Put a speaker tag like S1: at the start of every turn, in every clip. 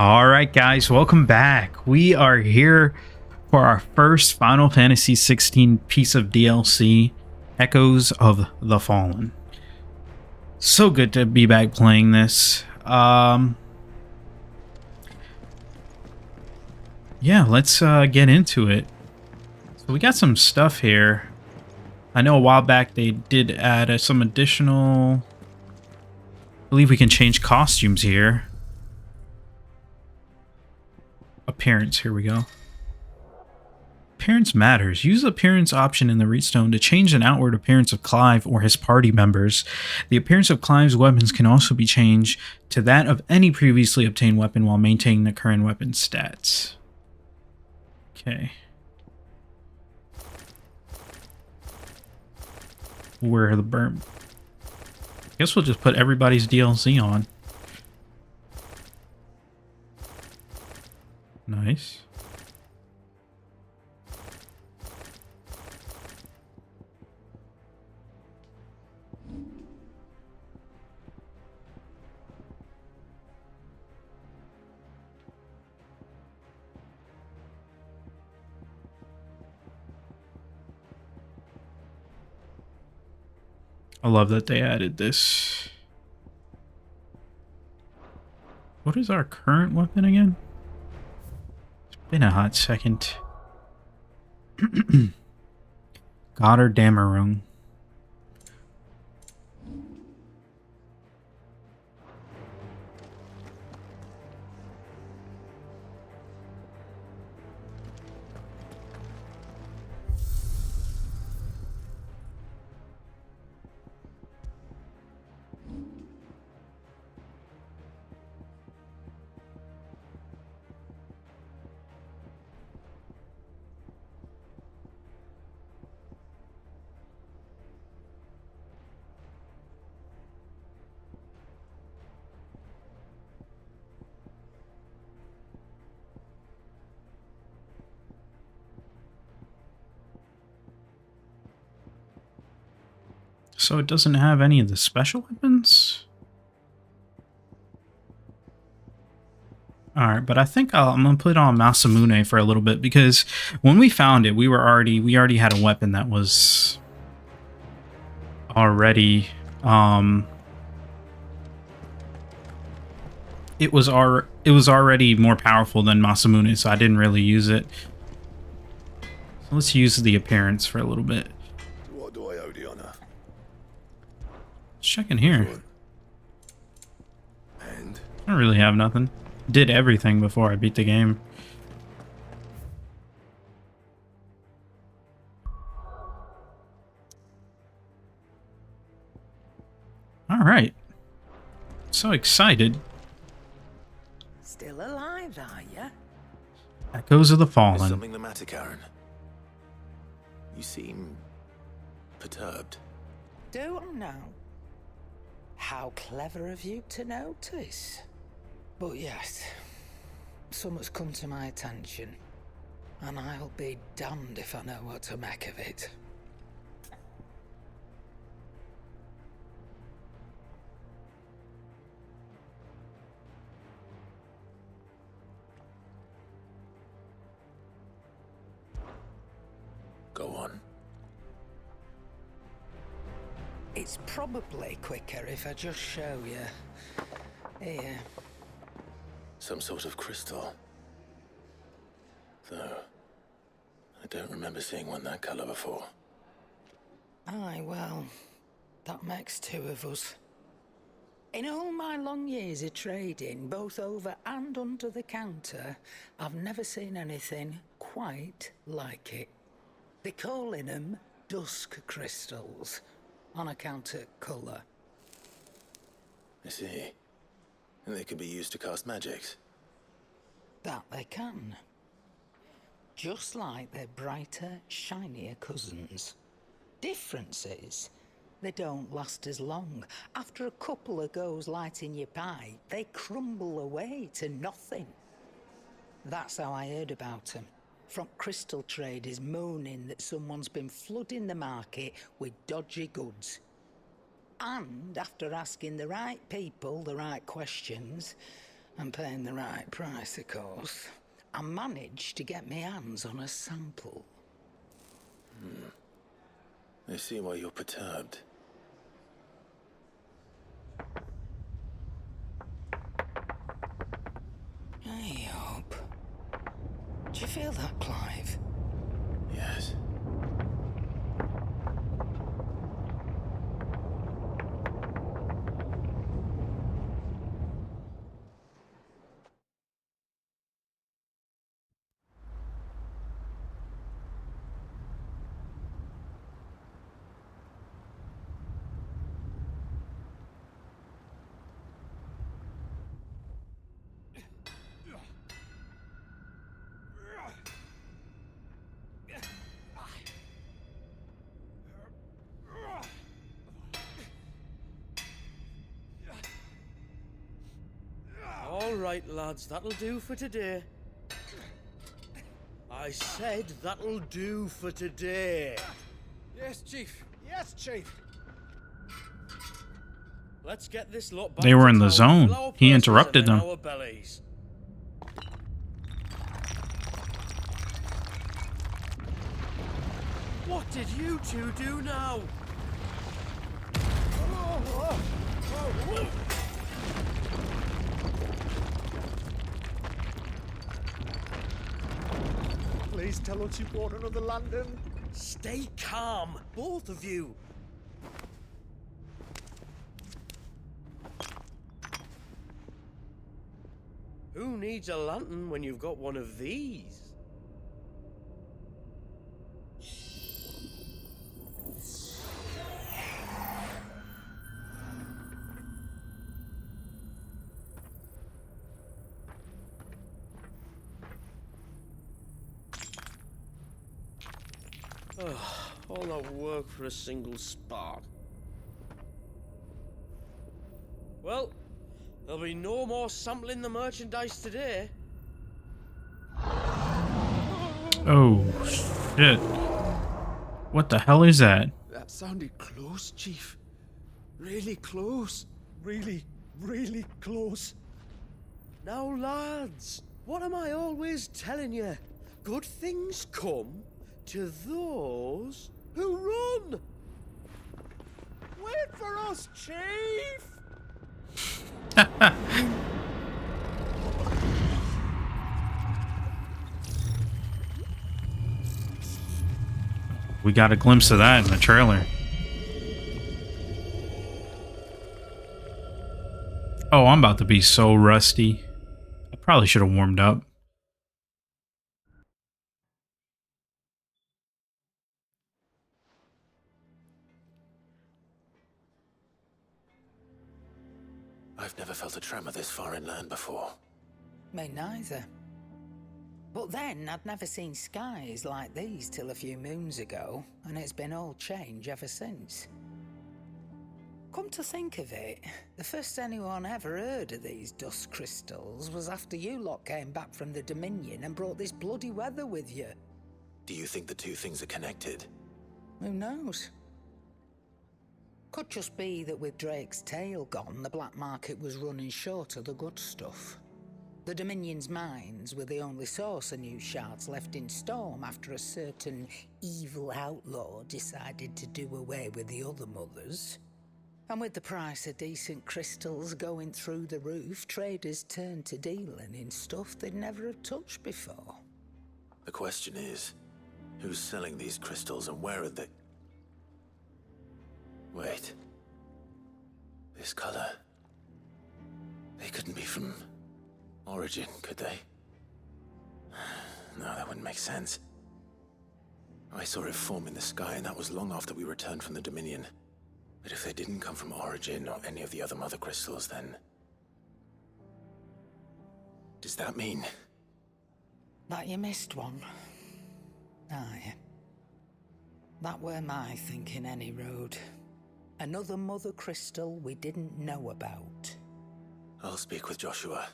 S1: All right, guys, welcome back. We are here for our first Final Fantasy XVI piece of DLC, Echoes of the Fallen. So good to be back playing this. Yeah, let's get into it. So we got some stuff here. I know a while back they did add some additional... I believe we can change costumes here. Appearance, here we go. Appearance matters. Use the appearance option in the Readstone to change an outward appearance of Clive or his party members. The appearance of Clive's weapons can also be changed to that of any previously obtained weapon while maintaining the current weapon stats. Okay. Where are the burn? Guess we'll just put everybody's DLC on. Nice. I love that they added this. What is our current weapon again? It's been a hot second. Goddard Damarung. So it doesn't have any of the special weapons? Alright, but I think I'm going to put on Masamune for a little bit because when we found it, we already had a weapon that was already, it was already more powerful than Masamune, so I didn't really use it. So let's use the appearance for a little bit.
S2: What do I owe the honor?
S1: Let's check in here.
S2: And
S1: I don't really have nothing. Did everything before I beat the game. All right. So excited.
S3: Still alive, are you?
S1: Echoes of the
S2: is
S1: Fallen.
S2: something the matter, Karen? You seem perturbed.
S3: Don't know. How clever of you to notice. But yes, something's come to my attention, and I'll be damned if I know what to make of it.
S2: Go on.
S3: It's probably quicker if I just show you. Here.
S2: Some sort of crystal. Though, I don't remember seeing one that colour before.
S3: Aye, well, that makes two of us. In all my long years of trading, both over and under the counter, I've never seen anything quite like it. They're calling them dusk crystals, on account of colour.
S2: I see. And they can be used to cast magics.
S3: That they can. Just like their brighter, shinier cousins. Difference is, they don't last as long. After a couple of goes lighting your pipe, they crumble away to nothing. That's how I heard about them. From crystal traders moaning that someone's been flooding the market with dodgy goods. And after asking the right people the right questions, And paying the right price, of course. I managed to get my hands on a sample.
S2: I see why you're perturbed.
S3: Hey up. Do you feel that, Clive?
S2: Yes.
S4: All right, lads, that'll do for today. I said that'll do for today.
S5: Yes, Chief. Yes, Chief.
S4: Let's get this lot back
S1: They were
S4: to
S1: in the
S4: town,
S1: zone.
S4: fill our
S1: He
S4: purses
S1: interrupted
S4: and then
S1: them.
S4: our bellies. What did you two do now?
S5: Please tell us you bought another lantern.
S4: Stay calm, both of you. Who needs a lantern when you've got one of these? All that work for a single spark. Well, there'll be no more sampling the merchandise today.
S1: Oh, shit. What the hell is that?
S5: That sounded close, Chief. Really close. Really, really close.
S4: Now, lads, what am I always telling you? Good things come to those who run.
S5: Wait for us, Chief!
S1: We got a glimpse of that in the trailer. Oh, I'm about to be so rusty. I probably should have warmed up.
S2: I've never felt a tremor this far inland before.
S3: Me neither. But then I'd never seen skies like these till a few moons ago, and it's been all change ever since. Come to think of it, the first anyone ever heard of these dust crystals was after you lot came back from the Dominion and brought this bloody weather with you.
S2: Do you think the two things are connected?
S3: Who knows? Could just be that with Drake's tail gone, the black market was running short of the good stuff. The Dominion's mines were the only source of new shards left in Storm after a certain evil outlaw decided to do away with the other mothers. And with the price of decent crystals going through the roof, traders turned to dealing in stuff they'd never have touched before.
S2: The question is, who's selling these crystals and where are they? Wait. This color. They couldn't be from Origin, could they? No, that wouldn't make sense. I saw it form in the sky, and that was long after we returned from the Dominion. But if they didn't come from Origin or any of the other mother crystals, then... does that mean...
S3: That you missed one? Aye. That were my thinking, any road. Another mother crystal we didn't know about.
S2: I'll speak with Joshua.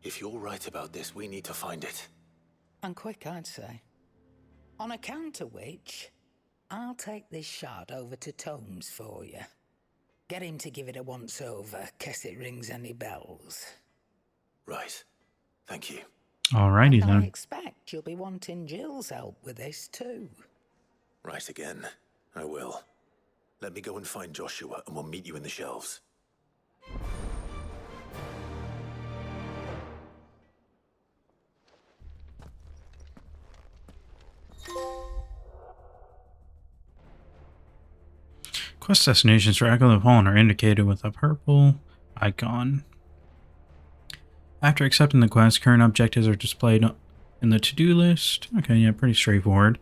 S2: If you're right about this, we need to find it.
S3: And quick, I'd say. On account of which, I'll take this shard over to Tomes for you. Get him to give it a once-over, case it rings any bells.
S2: Right. Thank you.
S1: Alrighty
S3: And I
S1: then.
S3: expect you'll be wanting Jill's help with this too.
S2: Right again. I will. Let me go and find Joshua, and we'll meet you in the shelves.
S1: Quest destinations for Echo of the Fallen are indicated with a purple icon. After accepting the quest, current objectives are displayed in the to-do list. Okay, yeah, pretty straightforward.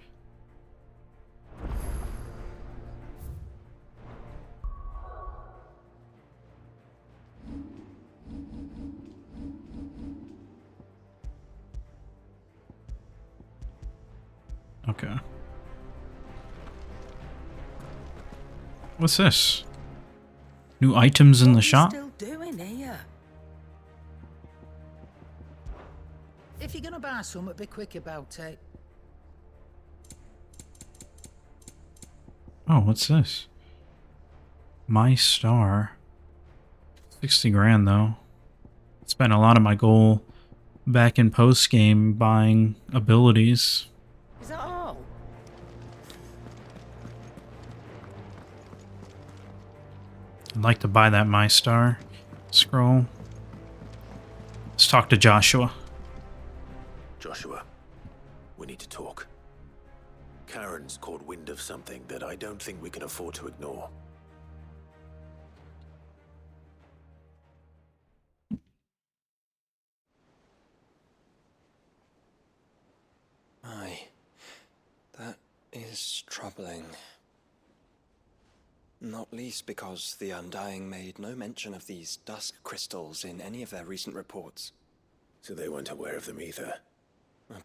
S1: Okay. What's this? New items in the shop?
S3: What are you still doing here? If you're gonna buy something, be quick about it.
S1: Oh, what's this? My star. 60 grand though. Spent a lot of my goal back in post game buying abilities.
S3: Is that all?
S1: I'd like to buy that My Star scroll. Let's talk to Joshua.
S2: Joshua, we need to talk. Karen's caught wind of something that I don't think we can afford to ignore.
S6: Aye, that is troubling. Not least because the Undying made no mention of these dusk crystals in any of their recent reports.
S2: So they weren't aware of them either.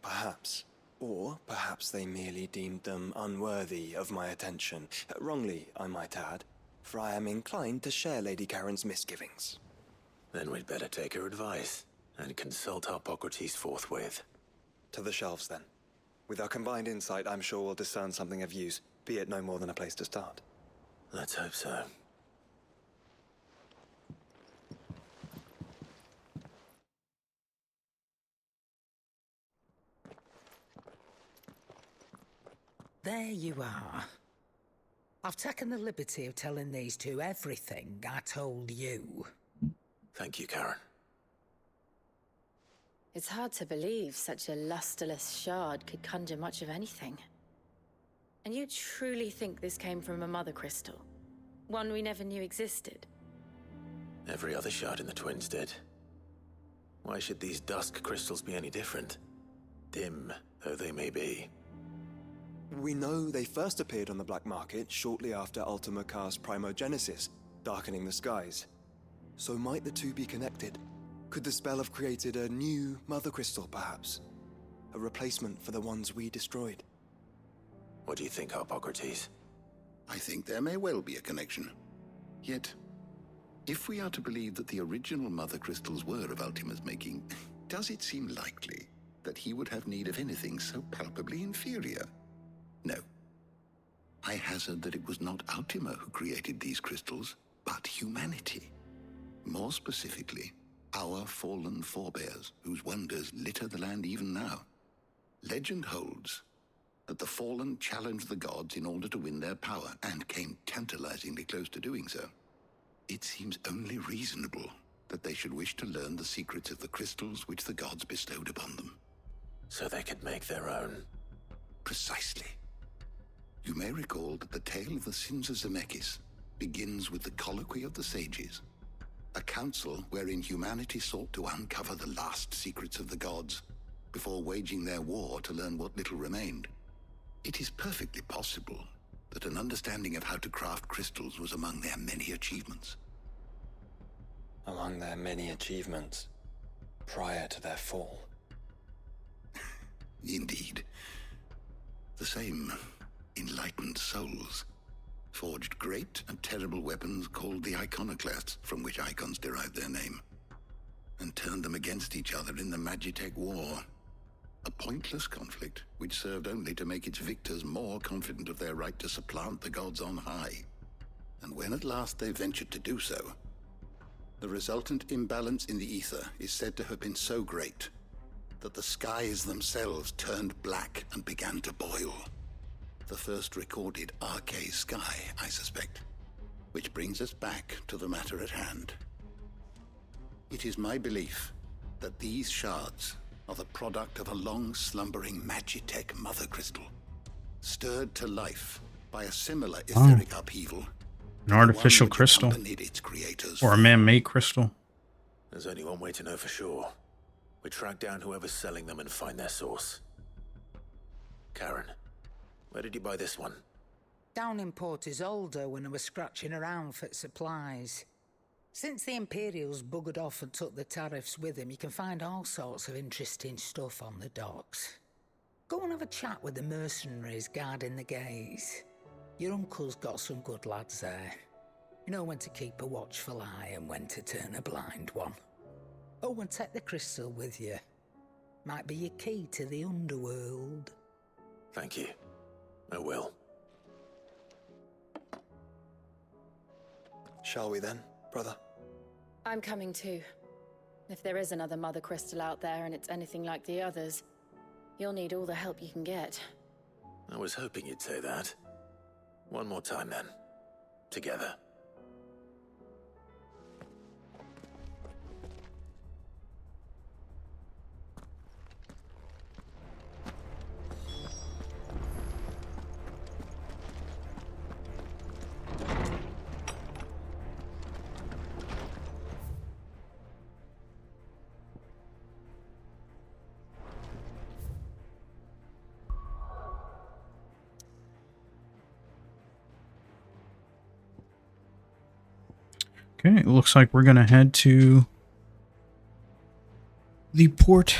S6: Perhaps. Or perhaps they merely deemed them unworthy of my attention. Wrongly, I might add, for I am inclined to share Lady Karen's misgivings.
S2: Then we'd better take her advice and consult Hippocrates forthwith.
S6: To the shelves, then. With our combined insight, I'm sure we'll discern something of use, be it no more than a place to start.
S2: Let's hope so.
S3: There you are. I've taken the liberty of telling these two everything I told you.
S2: Thank you, Karen.
S7: It's hard to believe such a lusterless shard could conjure much of anything. And you truly think this came from a mother crystal? One we never knew existed?
S2: Every other shard in the Twins did. Why should these dusk crystals be any different? Dim though they may be.
S6: We know they first appeared on the black market shortly after Ultima Car's primogenesis, darkening the skies. So might the two be connected? Could the spell have created a new mother crystal, perhaps? A replacement for the ones we destroyed?
S2: What do you think, Hippocrates?
S8: I think there may well be a connection. Yet, if we are to believe that the original mother crystals were of Ultima's making, does it seem likely that he would have need of anything so palpably inferior? No. I hazard that it was not Ultima who created these crystals, but humanity. More specifically, our fallen forebears, whose wonders litter the land even now. Legend holds that the fallen challenged the gods in order to win their power, and came tantalizingly close to doing so. It seems only reasonable that they should wish to learn the secrets of the crystals which the gods bestowed upon them.
S2: So they could make their own.
S8: Precisely. You may recall that the tale of the sins of Zemeckis begins with the colloquy of the sages, a council wherein humanity sought to uncover the last secrets of the gods before waging their war to learn what little remained. It is perfectly possible that an understanding of how to craft crystals was among their many achievements.
S6: Among their many achievements, prior to their fall.
S8: Indeed. The same enlightened souls forged great and terrible weapons called the iconoclasts, from which icons derive their name, and turned them against each other in the Magitech War. A pointless conflict which served only to make its victors more confident of their right to supplant the gods on high. And when at last they ventured to do so, The resultant imbalance in the ether is said to have been so great that the skies themselves turned black and began to boil. The first recorded arcane sky, I suspect. Which brings us back to the matter at hand. It is my belief that these shards are the product of a long-slumbering Magitech mother crystal, stirred to life by a similar etheric upheaval.
S1: An artificial crystal. Or a man-made crystal.
S2: There's only one way to know for sure. We track down whoever's selling them and find their source. Karen, where did you buy this one?
S3: Down in Port Isolde when I was scratching around for supplies. Since the Imperials buggered off and took the tariffs with them, you can find all sorts of interesting stuff on the docks. Go and have a chat with the mercenaries guarding the gates. Your uncle's got some good lads there. You know when to keep a watchful eye and when to turn a blind one. Oh, and take the crystal with you. Might be your key to the underworld.
S2: Thank you. I will.
S6: Shall we then, brother?
S7: I'm coming too. If there is another mother crystal out there and it's anything like the others, you'll need all the help you can get.
S2: I was hoping you'd say that. One more time then. Together.
S1: Okay, it looks like we're gonna head to the port.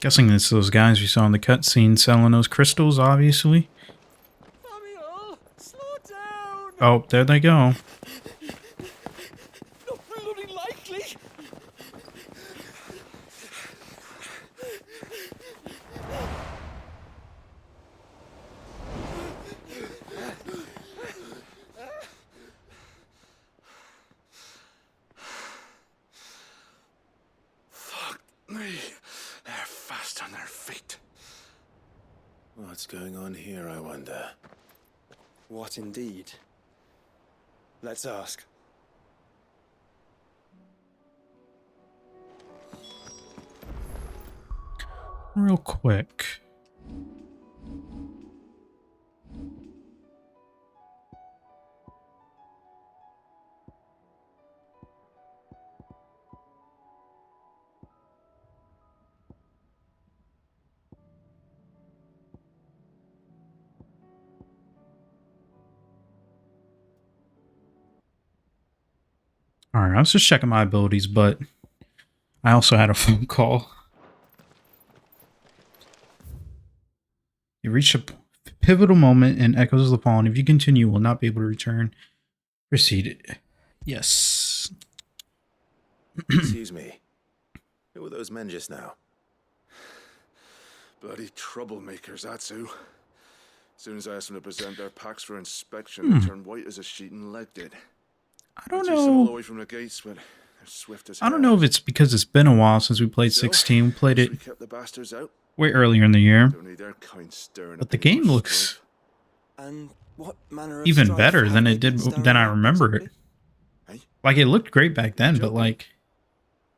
S1: Guessing it's those guys we saw in the cutscene selling those crystals, obviously.
S4: Samuel, slow down!
S1: Oh, there they go.
S4: Not bloody likely!
S2: They're fast on their feet. What's going on here, I wonder?
S6: What indeed? Let's ask.
S1: Real quick. Alright, I was just checking my abilities, but I also had a phone call. You reach a pivotal moment in Echoes of the Fallen. If you continue, you will not be able to return. Proceed. Yes.
S2: Excuse me. Who were those men just now?
S9: Bloody troublemakers, that's who. As soon as I asked them to present their packs for inspection, they turned white as a sheet and legged it.
S1: I don't
S9: Chased them all the
S1: know.
S9: way from the gates, but they're swift as
S1: I don't know if it's because it's been a while since we played 16. We played it
S9: We kept the bastards out.
S1: way earlier in the year.
S9: Don't need their kind stirring
S1: But
S9: up
S1: the
S9: any
S1: game
S9: more
S1: looks
S9: strife.
S6: And what manner of
S1: even
S6: strife
S1: better
S6: have
S1: than
S6: they
S1: it did
S6: been stirring
S1: than I
S6: up,
S1: remember it.
S6: exactly?
S1: Like, it looked great back then, but like...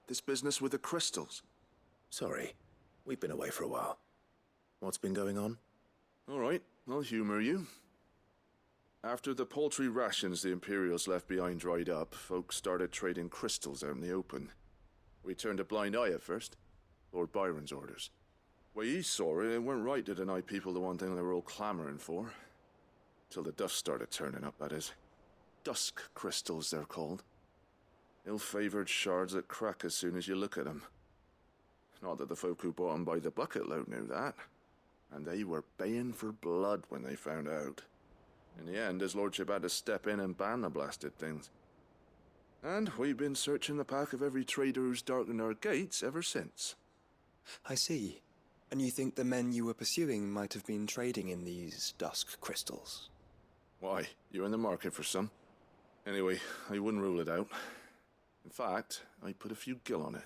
S9: This business with the crystals.
S2: Sorry. We've been away for a while. What's been going on?
S9: All right, I'll humor you. After the paltry rations the Imperials left behind dried up, folks started trading crystals out in the open. We turned a blind eye at first. Lord Byron's orders. Way he saw it, it weren't right to deny people the one thing they were all clamoring for. Till the dust started turning up, that is. Dusk crystals, they're called. Ill-favored shards that crack as soon as you look at them. Not that the folk who bought them by the bucket load knew that. And they were baying for blood when they found out. In the end, his lordship had to step in and ban the blasted things. And we've been searching the pack of every trader who's darkened our gates ever since.
S6: I see. And you think the men you were pursuing might have been trading in these dusk crystals?
S9: Why? You're in the market for some? Anyway, I wouldn't rule it out. In fact, I'd put a few gil on it.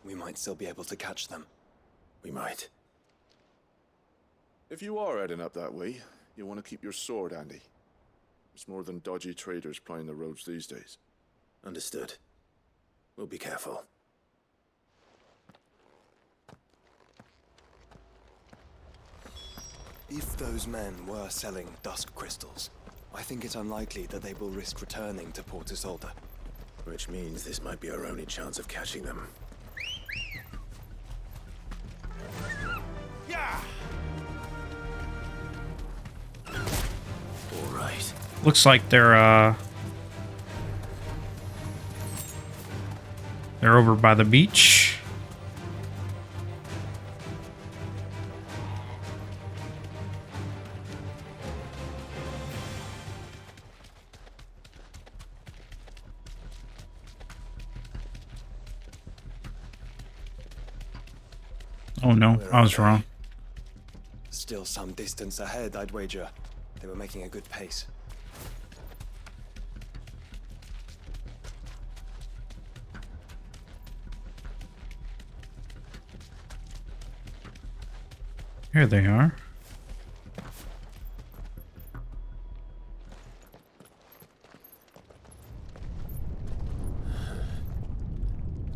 S6: We might still be able to catch them.
S2: We might.
S9: If you are heading up that way, you want to keep your sword handy. It's more than dodgy traders plying the roads these days.
S2: Understood. We'll be careful.
S6: If those men were selling dusk crystals, I think it's unlikely that they will risk returning to Port Isolde.
S2: Which means this might be our only chance of catching them.
S5: Yeah!
S2: All right.
S1: Looks like they're over by the beach. Oh no, I was wrong.
S6: Still some distance ahead, I'd wager. They were making a good pace.
S1: Here they are.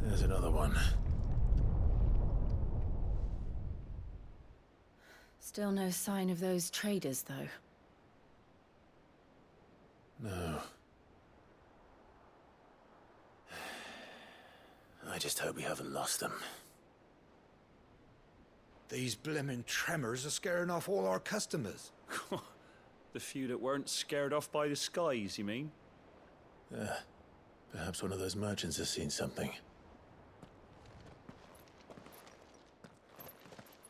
S2: There's another one.
S7: Still no sign of those traders, though.
S2: No. I just hope we haven't lost them.
S5: These blimmin' tremors are scaring off all our customers.
S10: The few that weren't scared off by the skies, you mean?
S2: Perhaps one of those merchants has seen something.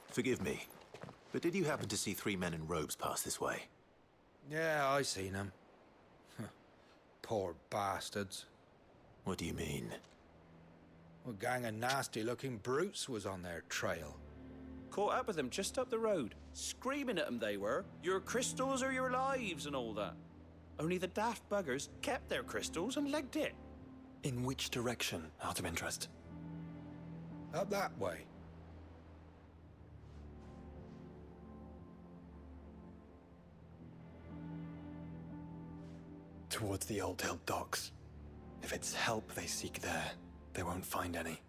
S2: Forgive me, but did you happen to see 3 men in robes pass this way?
S5: Yeah, I seen them. Poor bastards.
S2: What do you mean?
S5: A gang of nasty-looking brutes was on their trail.
S10: Caught up with them just up the road. Screaming at them they were. Your crystals or your lives and all that. Only the daft buggers kept their crystals and legged it.
S6: In which direction, out of interest?
S5: Up that way.
S6: Towards the Old Hill docks. If it's help they seek there, they won't find any.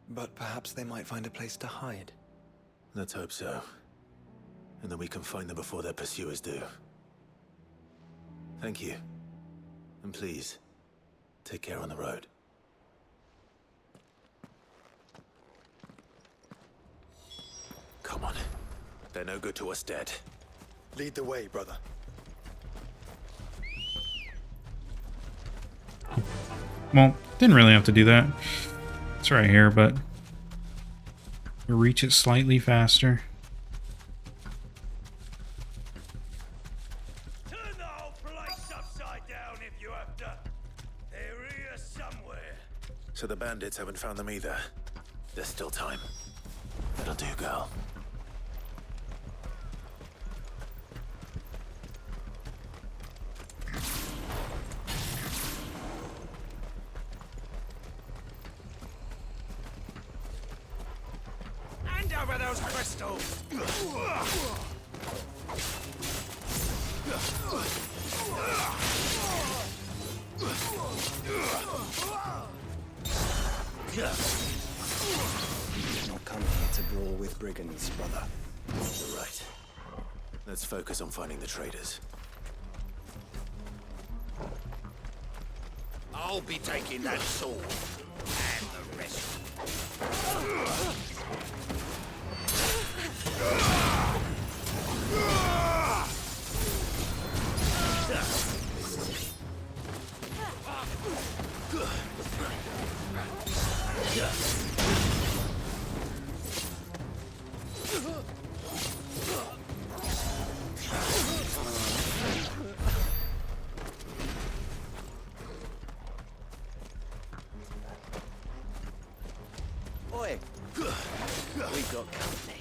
S6: But perhaps they might find a place to hide.
S2: Let's hope so. And that we can find them before their pursuers do. Thank you. And please, take care on the road. Come on. They're no good to us dead.
S6: Lead the way, brother.
S1: Well, didn't really have to do that. It's right here, but we'll reach it slightly faster.
S5: Turn the whole place upside down if you have to. They're here somewhere.
S2: So the bandits haven't found them either. There's still time. That'll do, girl.
S5: Hand over those crystals!
S6: Not come here to brawl with brigands, brother.
S2: You're right. Let's focus on finding the traders.
S5: I'll be taking that sword. And the rest.
S4: Oi! you've got company.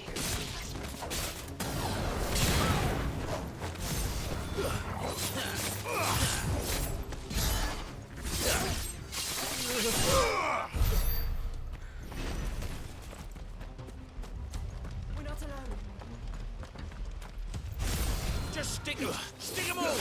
S11: We're not alone.
S10: Just stick 'em! Stick 'em all!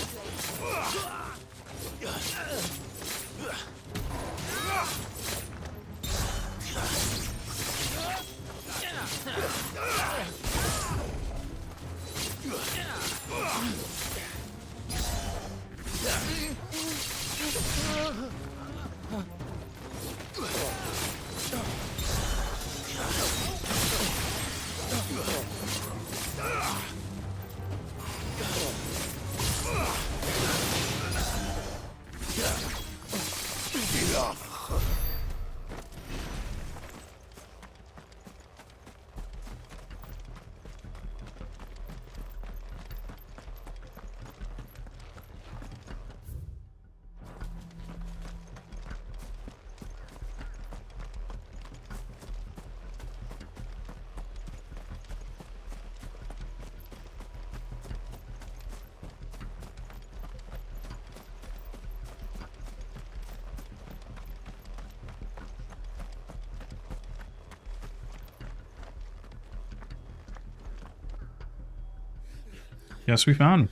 S1: Yes, we found him.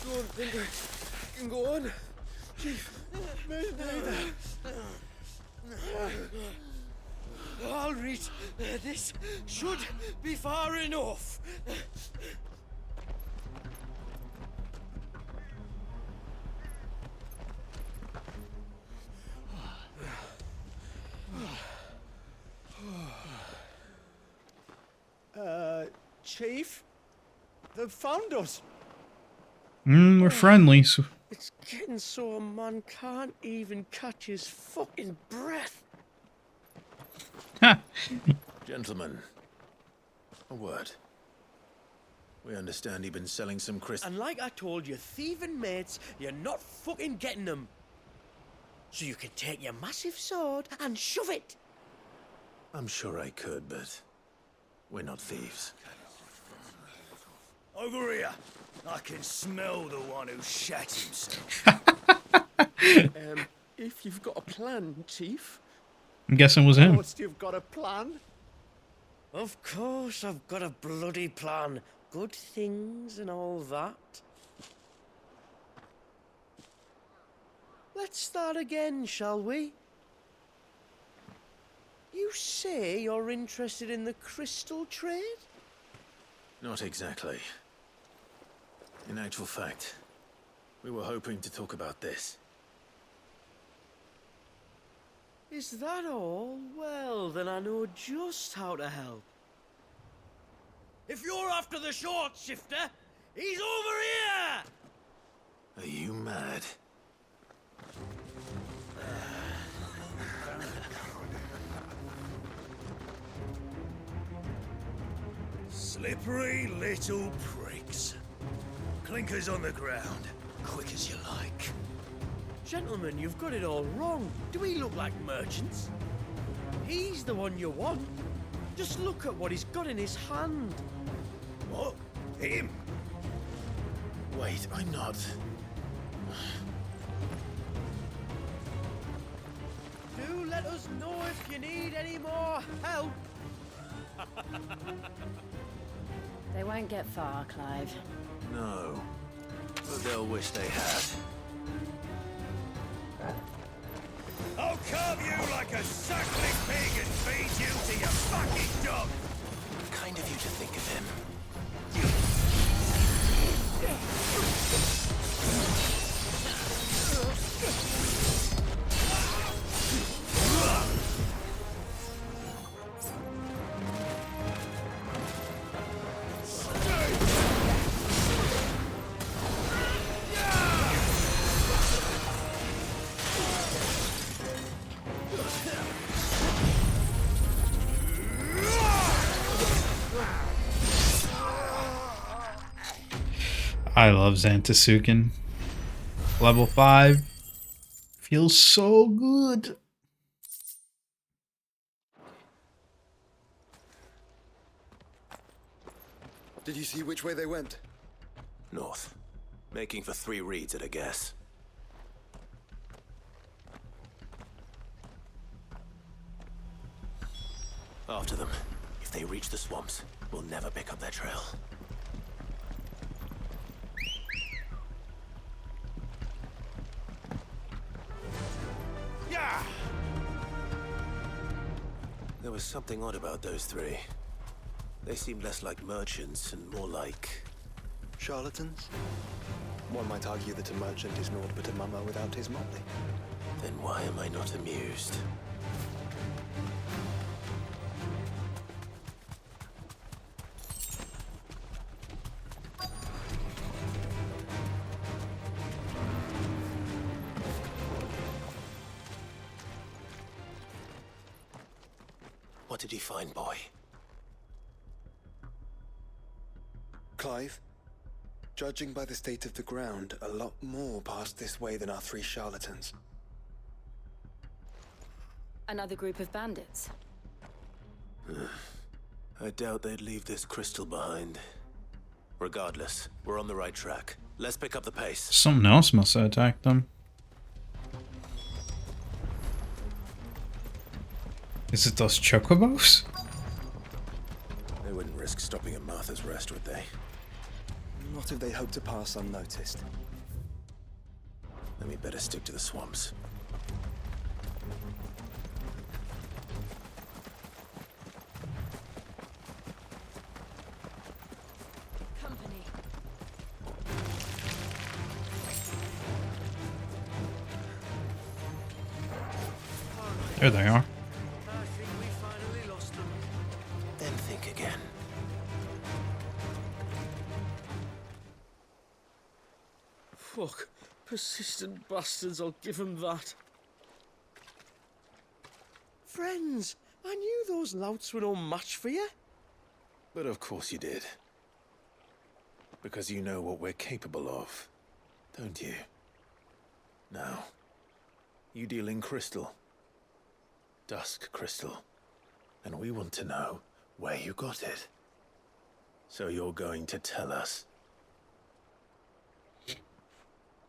S4: Don't think I can go on. Chief, me neither. I'll reach. This should be far enough.
S5: Chief? They've found us.
S1: We're friendly, so...
S4: It's getting so a man can't even catch his fucking breath.
S2: Gentlemen, a word. We understand you've been selling some crystals.
S4: And like I told your thieving mates, you're not fucking getting them. So you can take your massive sword and shove it.
S2: I'm sure I could, but we're not thieves.
S5: Over here. I can smell the one who shat himself.
S4: If you've got a plan, Chief.
S1: I'm guessing it was him.
S5: Must you've got a plan?
S4: Of course I've got a bloody plan. Good things and all that. Let's start again, shall we? You say you're interested in the crystal trade?
S2: Not exactly. In actual fact, we were hoping to talk about this.
S4: Is that all? Well, then I know just how to help. If you're after the short shifter, he's over here!
S2: Are you mad?
S5: Slippery little pricks. Clinkers on the ground, quick as you like.
S4: Gentlemen, you've got it all wrong. Do we look like merchants? He's the one you want. Just look at what he's got in his hand.
S5: What? Him?
S2: Wait, I'm not.
S4: Do let us know if you need any more help.
S7: They won't get far, Clive.
S2: No. But they'll wish they had.
S5: I'll carve you like a suckling pig and feed you to your fucking dog!
S2: Kind of you to think of him.
S1: I love Xantasuken. Level 5. Feels so good.
S6: Did you see which way they went?
S2: North. Making for 3 reads at a guess. After them. If they reach the swamps, we'll never pick up their trail.
S5: Yeah!
S2: There was something odd about those 3. They seemed less like merchants and more like...
S6: Charlatans? One might argue that a merchant is naught but a mummer without his motley.
S2: Then why am I not amused? What did you find, boy?
S6: Clive, judging by the state of the ground, a lot more passed this way than our 3 charlatans.
S7: Another group of bandits.
S2: I doubt they'd leave this crystal behind. Regardless, we're on the right track. Let's pick up the pace.
S1: Something else must have attacked them. Is it those chocobos?
S2: They wouldn't risk stopping at Martha's Rest, would they?
S6: Not if they hope to pass unnoticed.
S2: Then we better stick to the swamps.
S11: Company.
S1: There they are.
S4: I think we finally lost them.
S2: Then think again.
S4: Fuck. Persistent bastards, I'll give them that. Friends, I knew those louts were no match for you.
S2: But of course you did. Because you know what we're capable of, don't you? Now, you deal in crystal. Dusk crystal. And we want to know where you got it. So you're going to tell us.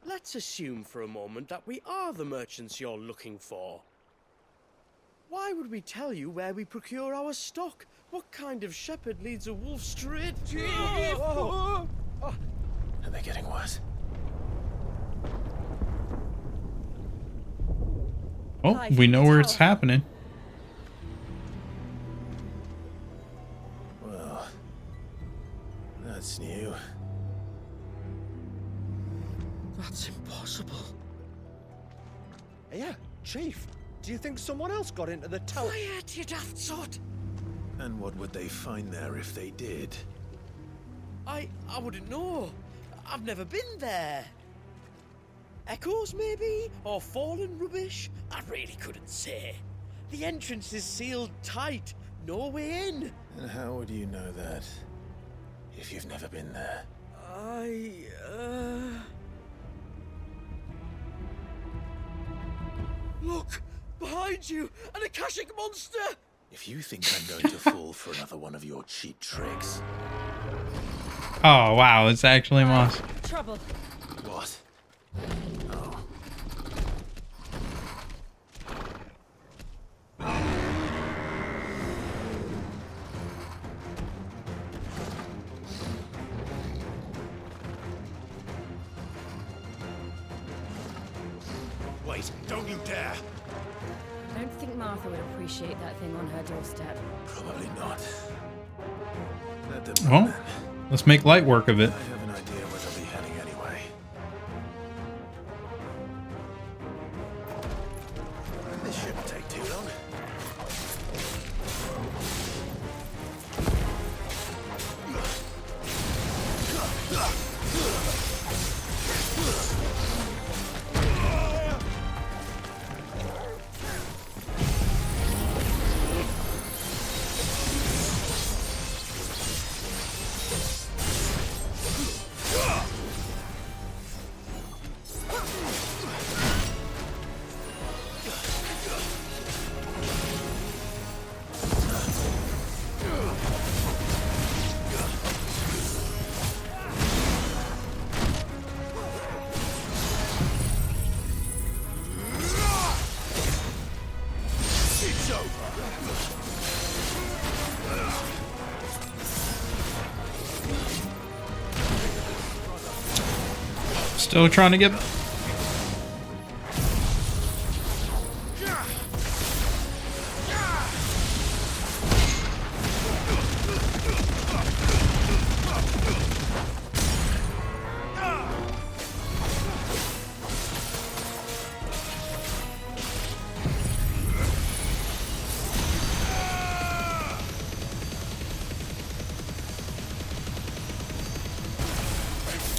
S4: Let's assume for a moment that we are the merchants you're looking for. Why would we tell you where we procure our stock? What kind of shepherd leads a wolf straight to...
S2: Are they getting worse?
S1: Oh,
S11: Clive,
S1: we know where
S11: tower.
S1: it's happening.
S2: Well, that's new.
S4: That's impossible.
S12: Yeah, Chief. Do you think someone else got into the tower?
S4: Quiet, you daft sot!
S2: And what would they find there if they did?
S4: I wouldn't know. I've never been there. Echoes, maybe? Or fallen rubbish? I really couldn't say. The entrance is sealed tight. No way in.
S2: And how would you know that? If you've never been there?
S4: Look! Behind you! An Akashic monster!
S2: If you think I'm going to fall for another one of your cheap tricks...
S1: Oh, wow, it's actually Moss.
S11: Trouble.
S2: What? Oh.
S5: Wait, don't you dare!
S11: I don't think Martha would appreciate that thing on her doorstep.
S2: Probably not. Let them
S1: Well,
S2: then.
S1: let's make light work of it.
S2: I have an idea where they'll be heading anyway. This shouldn't take too long.
S1: Still trying to get...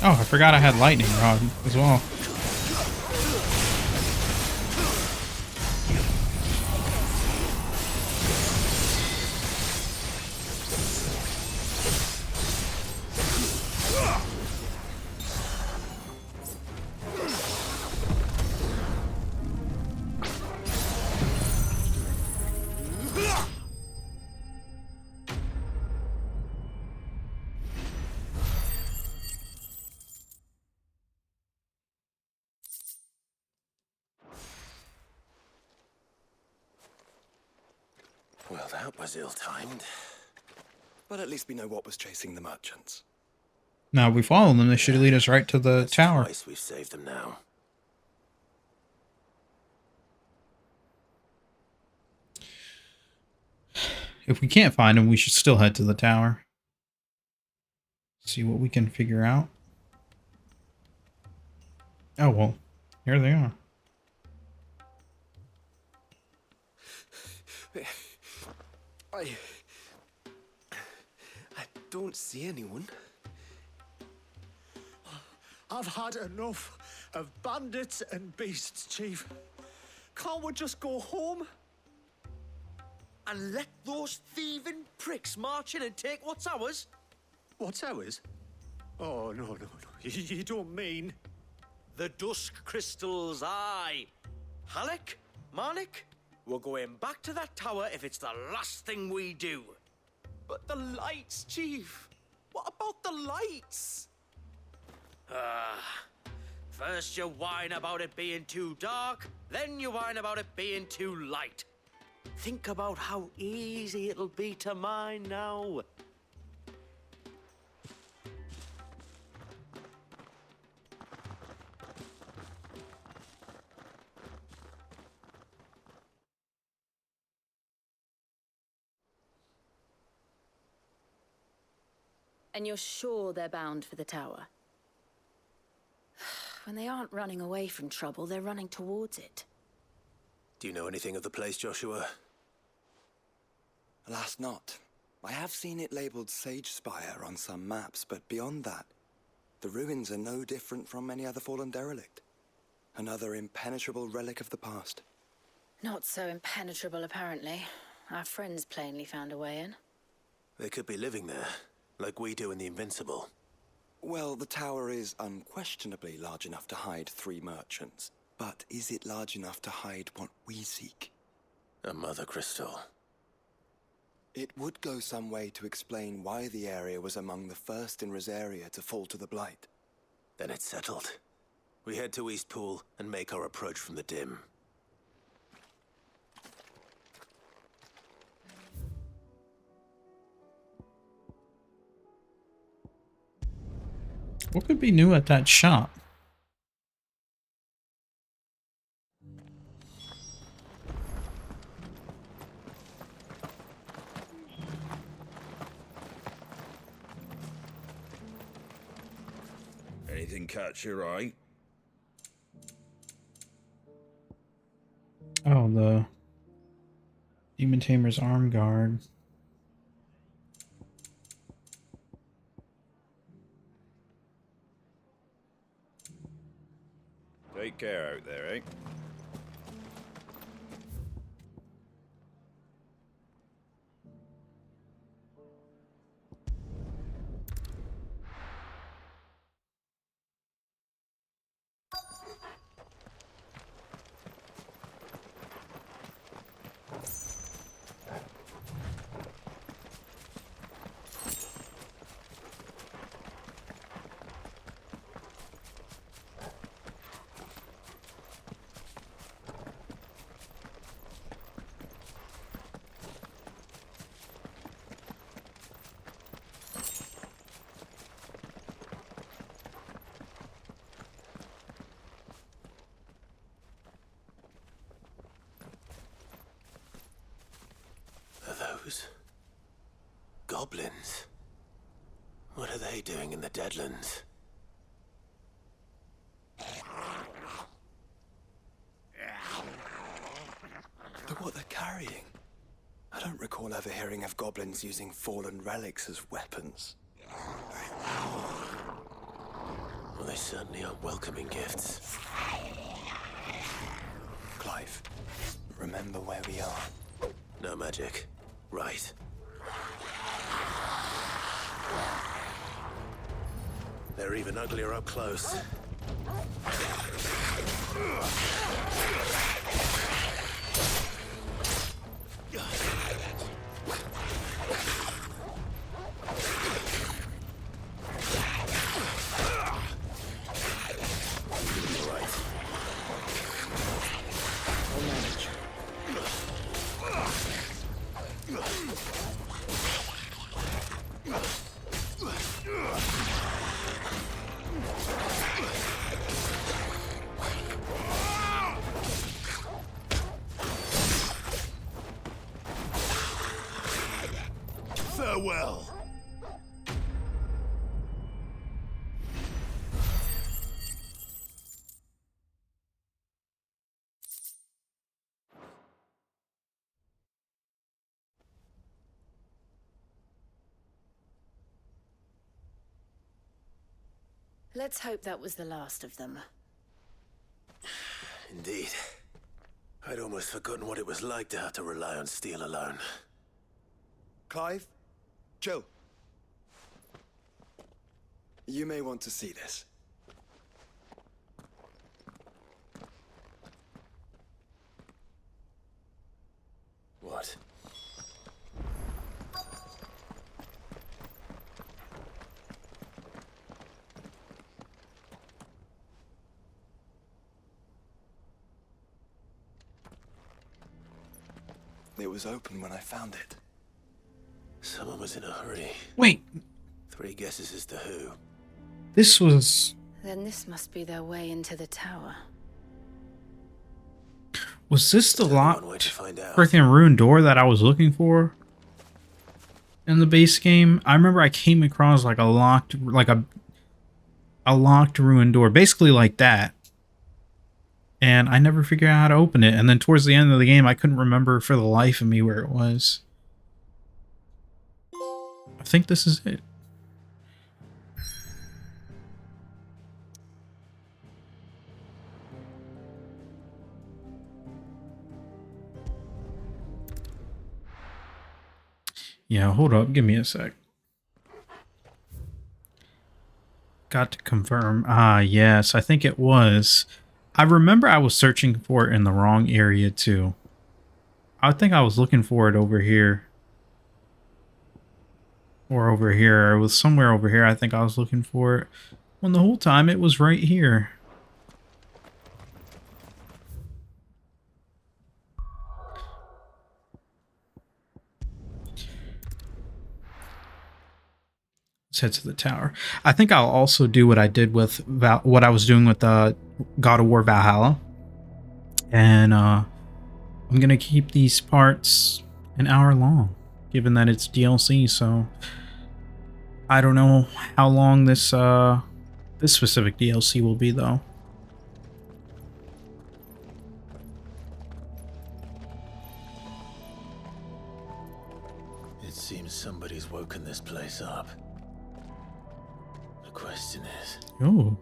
S1: Oh, I forgot I had lightning rod as well.
S2: Well, that was ill-timed.
S6: But at least we know what was chasing the merchants.
S1: Now, if we follow them, they should lead us right to the tower.
S2: Twice we've saved them now.
S1: If we can't find them, we should still head to the tower. See what we can figure out. Oh, well, here they are.
S6: I don't see anyone.
S12: I've had enough of bandits and beasts, Chief. Can't we just go home?
S4: And let those thieving pricks march in and take what's ours?
S12: What's ours? Oh, no. You don't mean...
S4: The dusk crystals, aye. Halleck, Marnik, we're going back to that tower if it's the last thing we do.
S12: But the lights, Chief. What about the lights?
S4: First you whine about it being too dark, then you whine about it being too light. Think about how easy it'll be to mine now.
S7: And you're sure they're bound for the tower? When they aren't running away from trouble, they're running towards it.
S2: Do you know anything of the place, Joshua?
S6: Alas, not. I have seen it labeled Sage Spire on some maps, but beyond that, the ruins are no different from any other fallen derelict. Another impenetrable relic of the past.
S7: Not so impenetrable, apparently. Our friends plainly found a way in.
S2: They could be living there, like we do in the Invincible.
S6: Well, the tower is unquestionably large enough to hide 3 merchants. But is it large enough to hide what we seek?
S2: A mother crystal.
S6: It would go some way to explain why the area was among the first in Rosaria to fall to the Blight.
S2: Then it's settled. We head to Eastpool and make our approach from the dim.
S1: What could be new at that shop?
S5: Anything catch your eye?
S1: Oh, the Demon Tamer's arm guard.
S5: Take care out there, eh?
S2: goblins. What are they doing in the Deadlands?
S6: Look what they're carrying. I don't recall ever hearing of goblins using fallen relics as weapons.
S2: Well, they certainly aren't welcoming gifts.
S6: Clive, remember where we are.
S2: No magic. Right. They're even uglier up close. Farewell.
S7: Let's hope that was the last of them.
S2: Indeed. I'd almost forgotten what it was like to have to rely on steel alone.
S6: Clive? Jill. You may want to see this.
S2: What?
S6: It was open when I found it.
S2: Someone was in a hurry.
S1: Wait,
S2: 3 guesses as to who.
S1: this was...
S7: Then this must be their way into the tower.
S1: Was this the
S2: Only
S1: locked
S2: one way to find out.
S1: freaking ruined door that I was looking for in the base game? I remember I came across like a locked ruined door, basically like that. And I never figured out how to open it. And then towards the end of the game, I couldn't remember for the life of me where it was. I think this is it. Yeah, hold up. Give me a sec. Got to confirm. Ah, yes, I think it was. I remember I was searching for it in the wrong area, too. I think I was looking for it over here. Or over here. It was somewhere over here. I think I was looking for it. When the whole time it was right here. Let's head to the tower. I think I'll also do what I did with what I was doing with God of War Valhalla. And I'm going to keep these parts an hour long, given that it's DLC, so I don't know how long this this specific DLC will be, though.
S2: It seems somebody's woken this place up. The question is...
S1: Oh.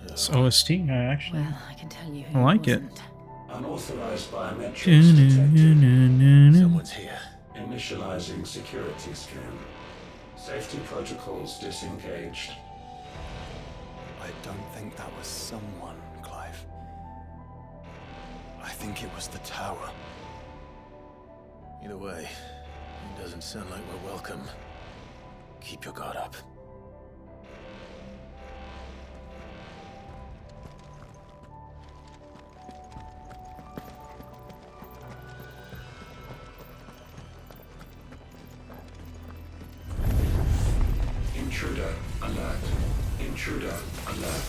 S1: It's OST, actually.
S7: Well, I can tell you who
S1: I like it.
S7: wasn't.
S13: Unauthorized biometrics detected.
S2: Someone's here.
S13: Initializing security scan. Safety protocols disengaged.
S6: I don't think that was someone, Clive. I think it was the tower.
S2: Either way, it doesn't sound like we're welcome. Keep your guard up.
S13: Intruder alert. Intruder alert.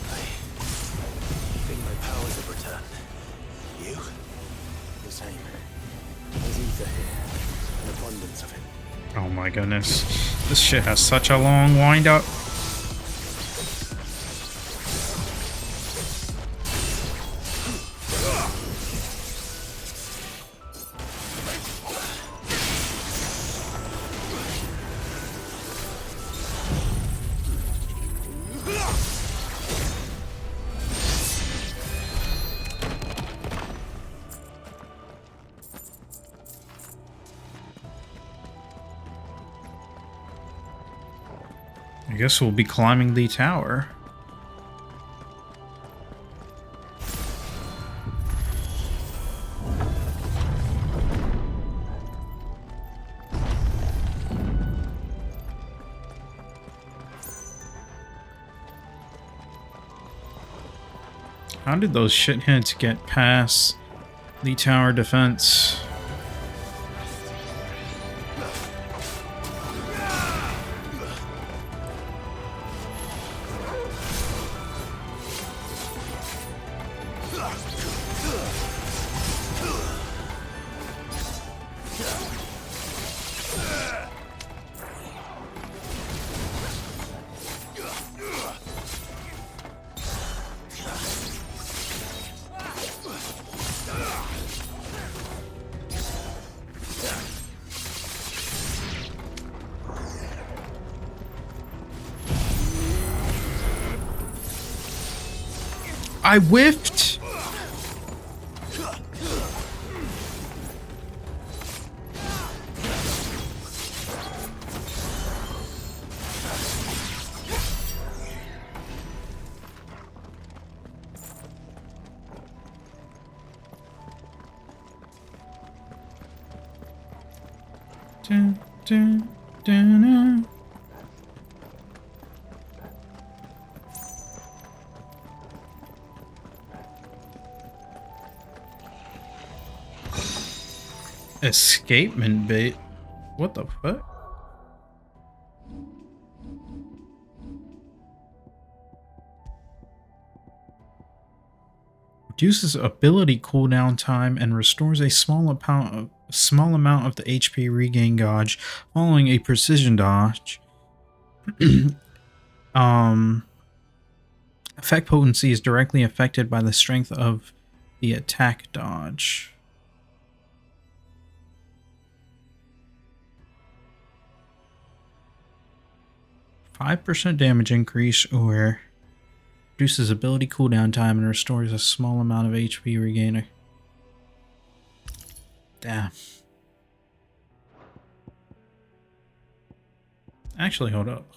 S2: I think my powers have returned. You?
S6: The same. There's ether here. an abundance of it.
S1: Oh my goodness. This shit has such a long wind up. I guess we'll be climbing the tower. How did those shitheads get past the tower defense? I whiffed. Dun, dun, dun, dun. Escapement bait? What the fuck? Reduces ability cooldown time and restores a small amount of the HP regain gauge following a precision dodge. Effect potency is directly affected by the strength of the attack dodge. 5% damage increase or reduces ability cooldown time and restores a small amount of HP regainer. Damn. Actually, hold up.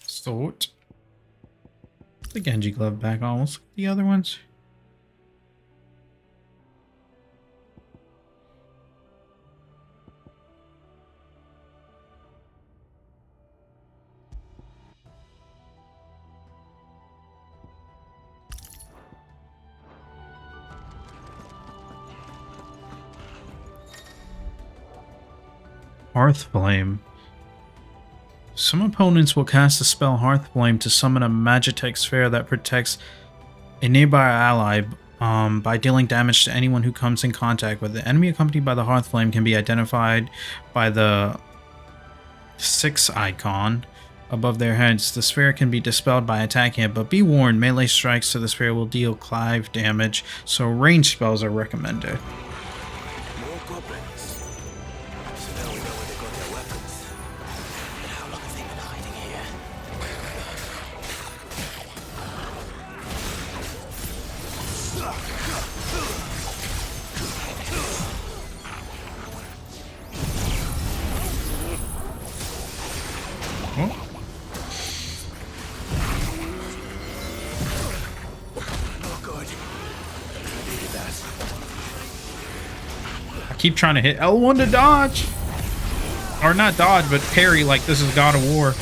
S1: Sort. Put the Genji glove back on. Let's look at the other ones. Hearthflame. Some opponents will cast the spell Hearthflame to summon a Magitech sphere that protects a nearby ally by dealing damage to anyone who comes in contact with it. Enemy accompanied by the Hearthflame can be identified by the 6 icon above their heads. The sphere can be dispelled by attacking it, but be warned, melee strikes to the sphere will deal Clive damage, so ranged spells are recommended.
S2: More goblins. So now we know where they got their weapons. And how long have they been hiding here?
S1: Oh.
S2: Not good. I needed that.
S1: I keep trying to hit L1 to dodge. Or not dodge, but parry like this is God of War.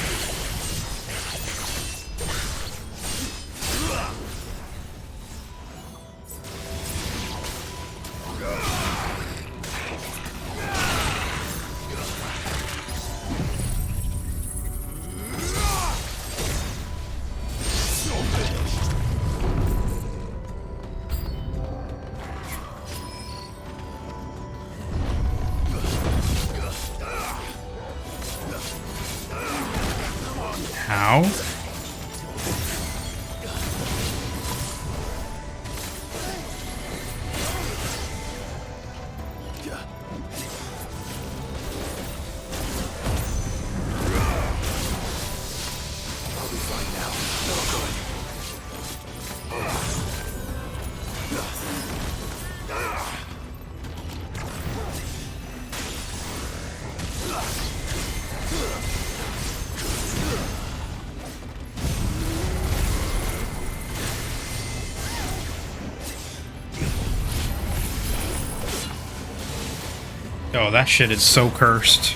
S1: Ow. Oh, that shit is so cursed.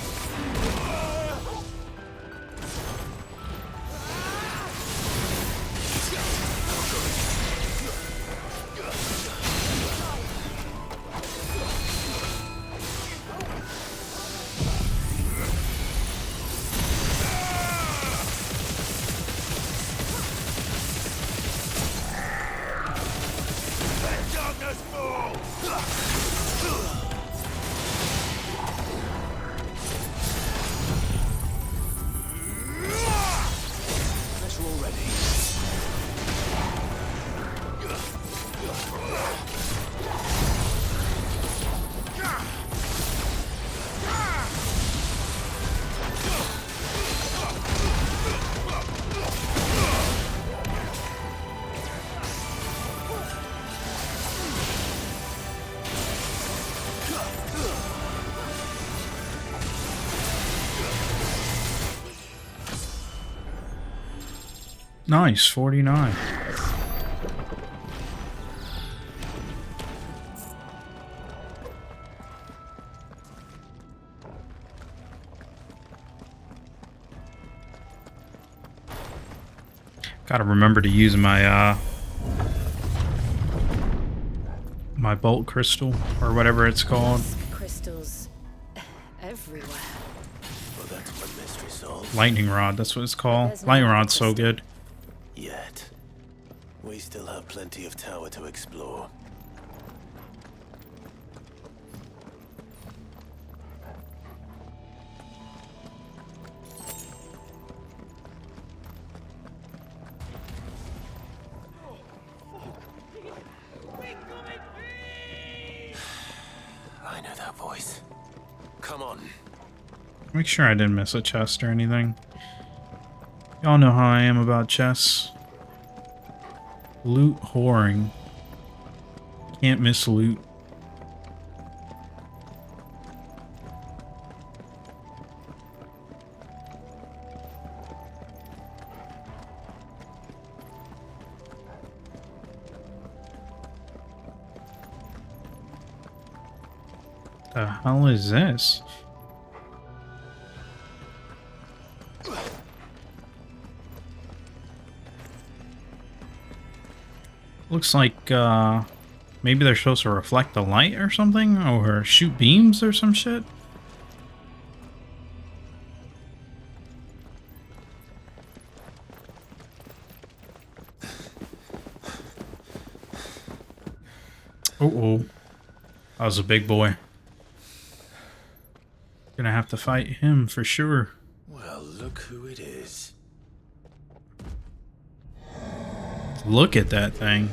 S1: Nice, 49. Gotta remember to use my my bolt crystal or whatever it's called.
S7: Crystals everywhere.
S2: Well, that's one mystery solved.
S1: Lightning rod, that's what it's called. Lightning rod's so good.
S2: Yet. We still have plenty of tower to explore. I know that voice. Come on.
S1: Make sure I didn't miss a chest or anything. Y'all know how I am about chests. Loot whoring. Can't miss loot. The hell is this? Looks like maybe they're supposed to reflect the light or something, or shoot beams or some shit. Uh-oh. That was a big boy. Gonna have to fight him for sure.
S2: Well, look who it is.
S1: Look at that thing.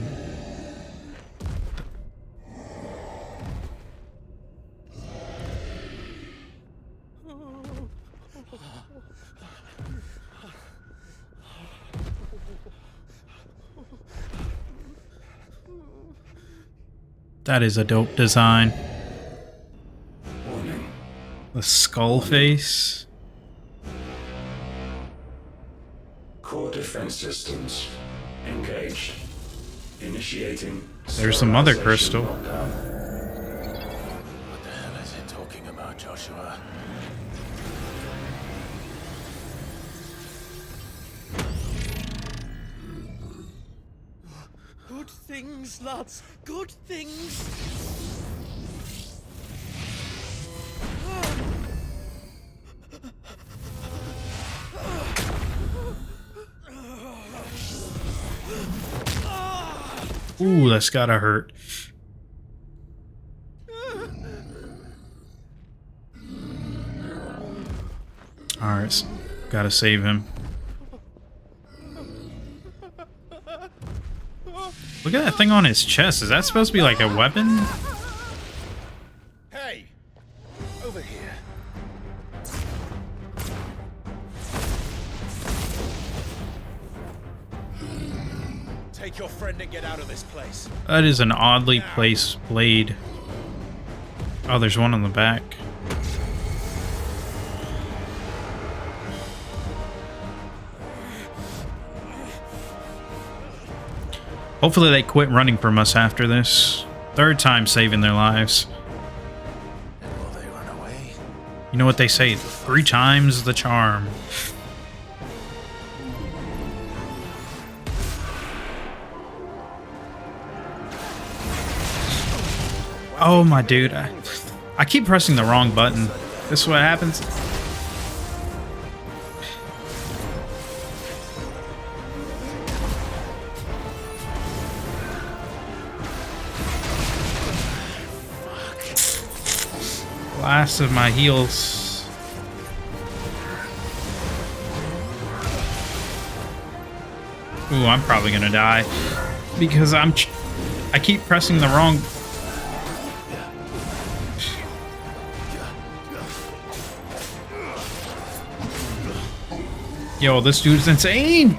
S1: That is a dope design. The skull face.
S13: Core defense systems engaged. Initiating.
S1: There's the mother crystal.
S2: What the hell is it talking about, Joshua?
S4: Good things, lads. Good things.
S1: Ooh, that's gotta hurt. Alright, gotta save him. Look at that thing on his chest. Is that supposed to be like a weapon?
S2: Hey! Over here. Take your friend and get out of this place.
S1: That is an oddly placed blade. Oh, there's one on the back. Hopefully they quit running from us after this. Third time saving their lives.
S2: And will they run away?
S1: You know what they say, 3 times the charm. Oh my dude, I keep pressing the wrong button. This is what happens. Last of my heals. Ooh, I'm probably gonna die because I keep pressing the wrong. Yo, this dude's insane.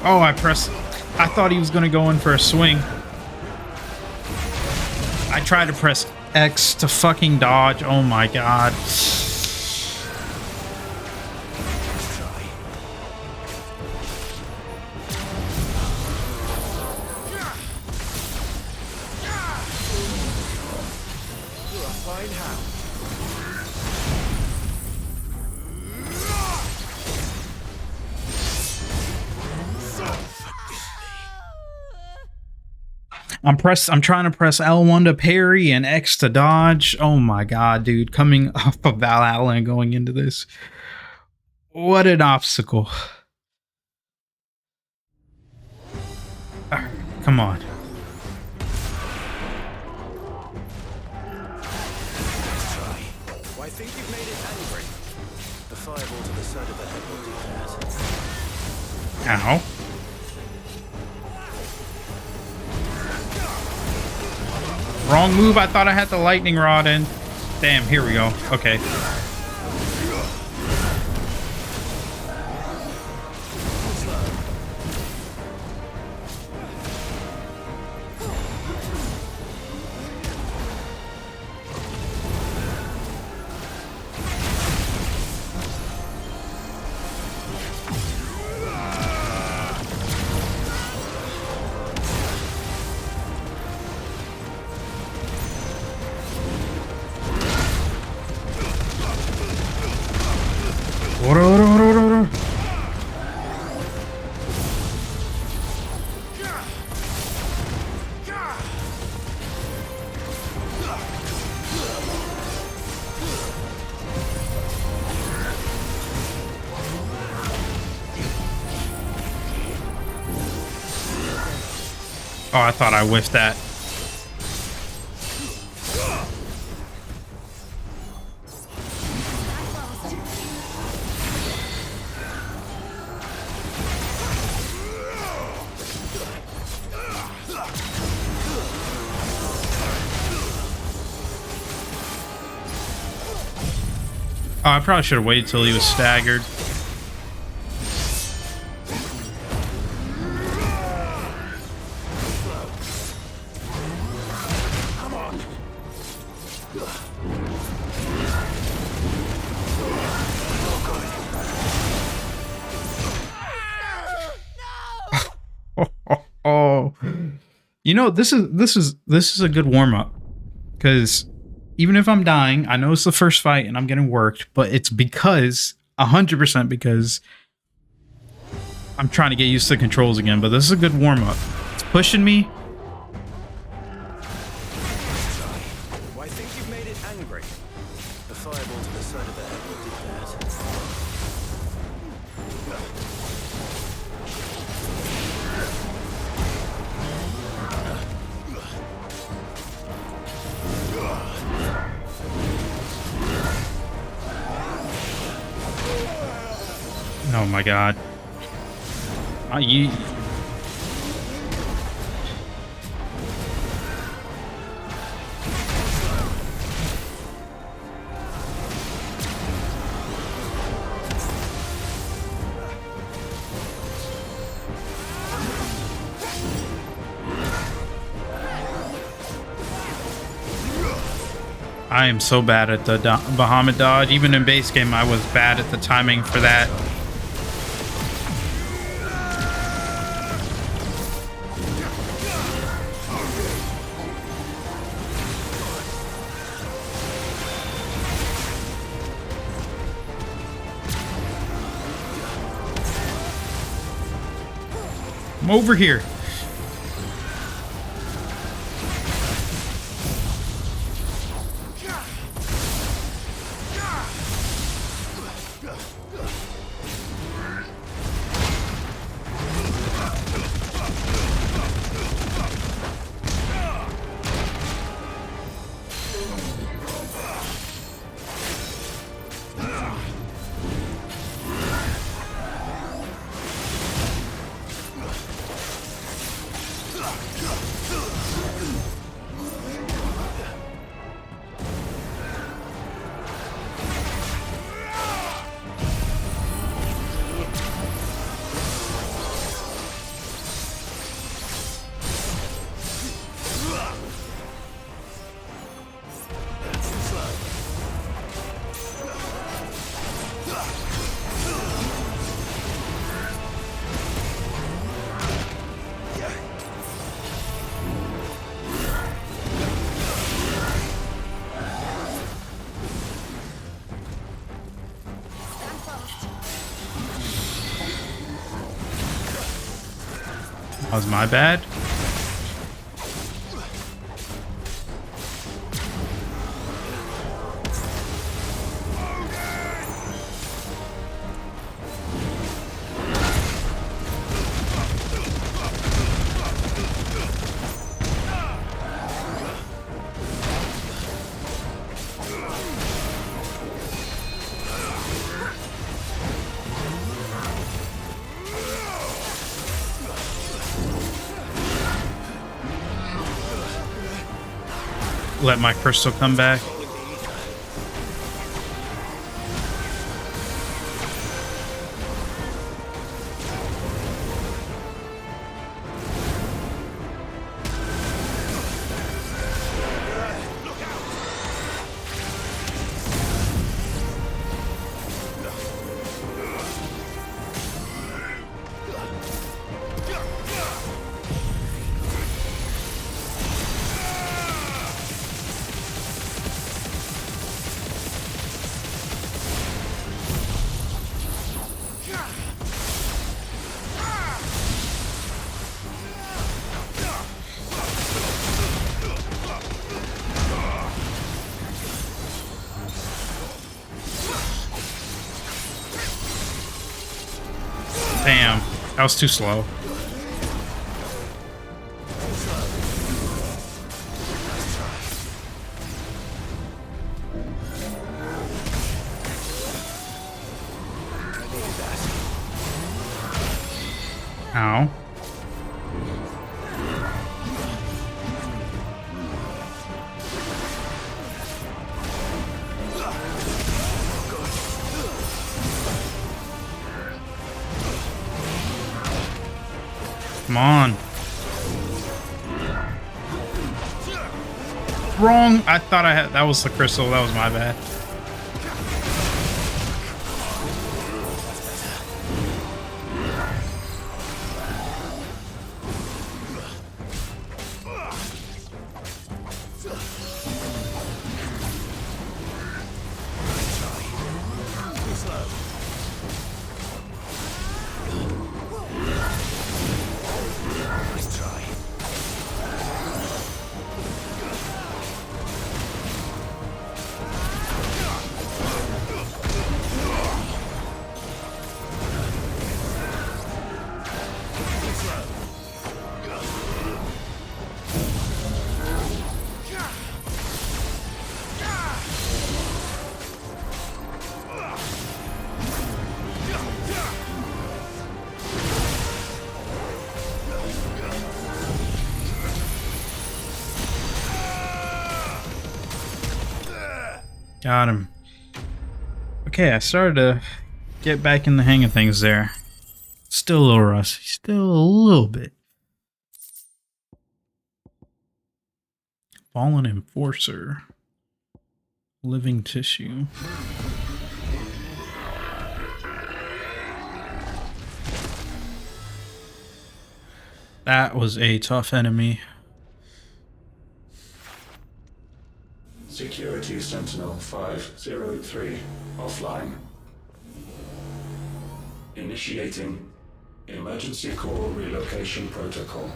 S1: Oh, I thought he was going to go in for a swing. I tried to press X to fucking dodge. Oh my god. I'm trying to press L1 to parry and X to dodge. Oh my god, dude. Coming off of Valhalla and going into this. What an obstacle. Come on.
S2: Well, I think you've made it angry. The fireball to the side of the head will do that.
S1: Ow. Wrong move. I thought I had the lightning rod in. Damn, here we go. Okay. Oh, I thought I whiffed that. Oh, I probably should have waited till he was staggered. You know, this is a good warm up, because even if I'm dying, I know it's the first fight and I'm getting worked, but it's because 100% because I'm trying to get used to the controls again. But this is a good warm up. It's pushing me.
S5: I think you've made it angry. The fireball to the side of the head did that.
S1: Oh my god. You. I am so bad at the Bahamut dodge. Even in base game, I was bad at the timing for that. I'm over here. That was my bad. Let my crystal come back. Damn, that was too slow. Ow. Come on. Wrong. I thought I had. That was the crystal. That was my bad. Got him. Okay, I started to get back in the hang of things there. Still a little rusty. Still a little bit. Fallen Enforcer. Living Tissue. That was a tough enemy.
S13: Security Sentinel 503 offline. Initiating emergency core relocation protocol.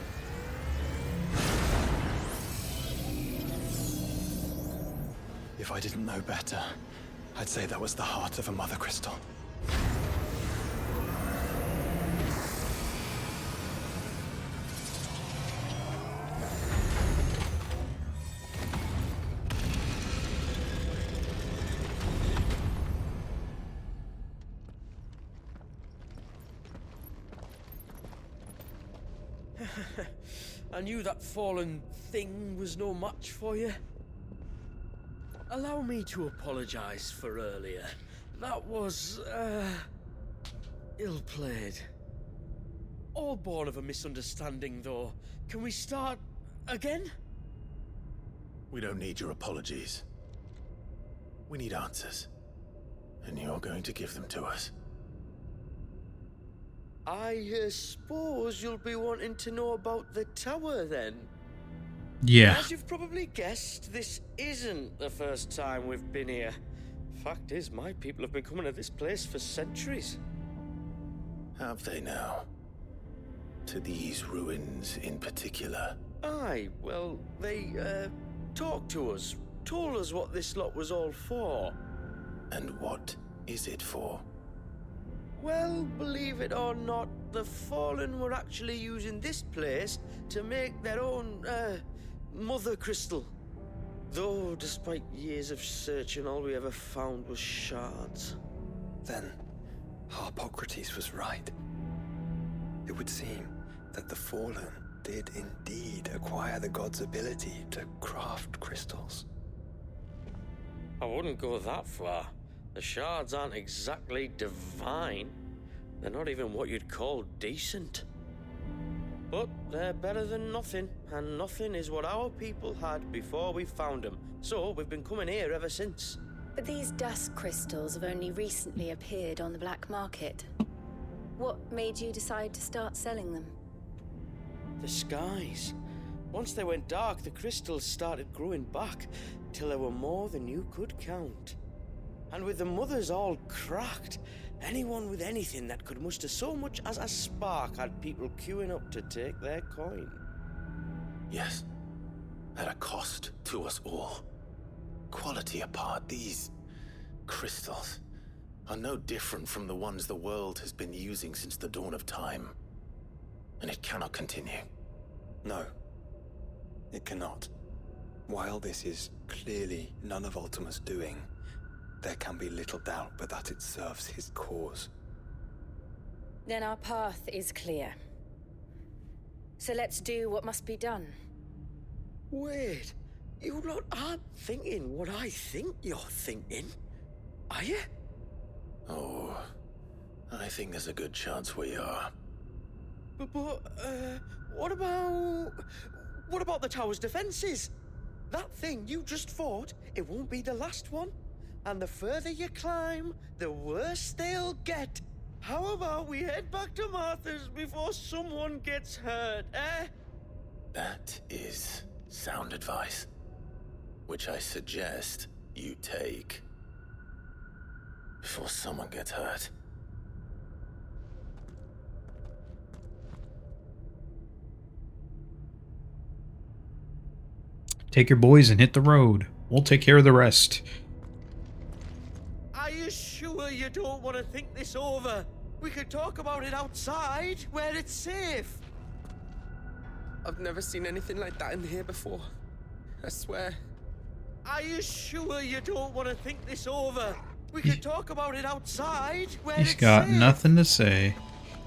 S6: If I didn't know better, I'd say that was the heart of a mother crystal.
S4: I knew that fallen thing was no match for you. Allow me to apologize for earlier. That was, ill-played. All born of a misunderstanding, though. Can we start again?
S2: We don't need your apologies. We need answers. And you're going to give them to us.
S4: I suppose you'll be wanting to know about the tower, then?
S1: Yeah.
S4: As you've probably guessed, this isn't the first time we've been here. Fact is, my people have been coming to this place for centuries.
S2: Have they now? To these ruins in particular?
S4: Aye, well, they, talked to us. Told us what this lot was all for.
S2: And what is it for?
S4: Well, believe it or not, the Fallen were actually using this place to make their own, mother crystal. Though, despite years of searching, all we ever found was shards.
S6: Then, Harpocrates was right. It would seem that the Fallen did indeed acquire the god's ability to craft crystals.
S4: I wouldn't go that far. The shards aren't exactly divine. They're not even what you'd call decent. But they're better than nothing, and nothing is what our people had before we found them. So we've been coming here ever since.
S7: But these dusk crystals have only recently appeared on the black market. What made you decide to start selling them?
S4: The skies. Once they went dark, the crystals started growing back, till there were more than you could count. And with the mothers all cracked, anyone with anything that could muster so much as a spark had people queuing up to take their coin.
S2: Yes, at a cost to us all. Quality apart, these crystals are no different from the ones the world has been using since the dawn of time. And it cannot continue.
S6: No, it cannot. While this is clearly none of Ultima's doing, there can be little doubt but that it serves his cause.
S7: Then our path is clear. So let's do what must be done.
S4: Wait, you lot aren't thinking what I think you're thinking, are you?
S2: Oh, I think there's a good chance we are.
S4: But, what about the tower's defenses? That thing you just fought, it won't be the last one. And the further you climb, the worse they'll get. How about we head back to Martha's before someone gets hurt, eh?
S2: That is sound advice, which I suggest you take before someone gets hurt.
S1: Take your boys and hit the road. We'll take care of the rest.
S4: Are you sure you don't want to think this over? We could talk about it outside, where it's safe.
S14: I've never seen anything like that in here before. I swear.
S4: Are you sure you don't want to think this over? We could talk about it outside, where
S1: He's
S4: it's
S1: got
S4: safe.
S1: nothing to say.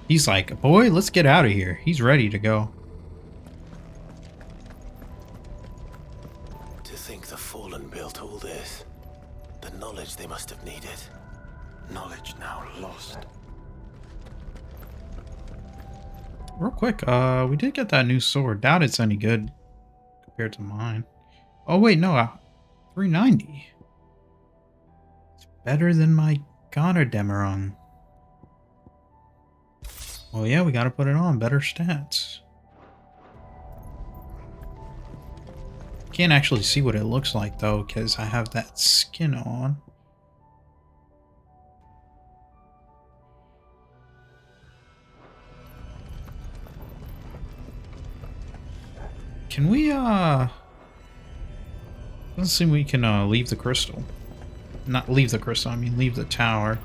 S1: He's like, boy, let's get out of here. He's ready to go.
S2: To think the Fallen built all this. The knowledge they must have needed. Knowledge now lost.
S1: Real quick, we did get that new sword. Doubt it's any good compared to mine. Oh wait, no, 390. It's better than my Demerung. Well, yeah, we gotta put it on. Better stats. Can't actually see what it looks like though, because I have that skin on. Can we, doesn't seem we can, leave the crystal. Not leave the crystal, I mean leave the tower.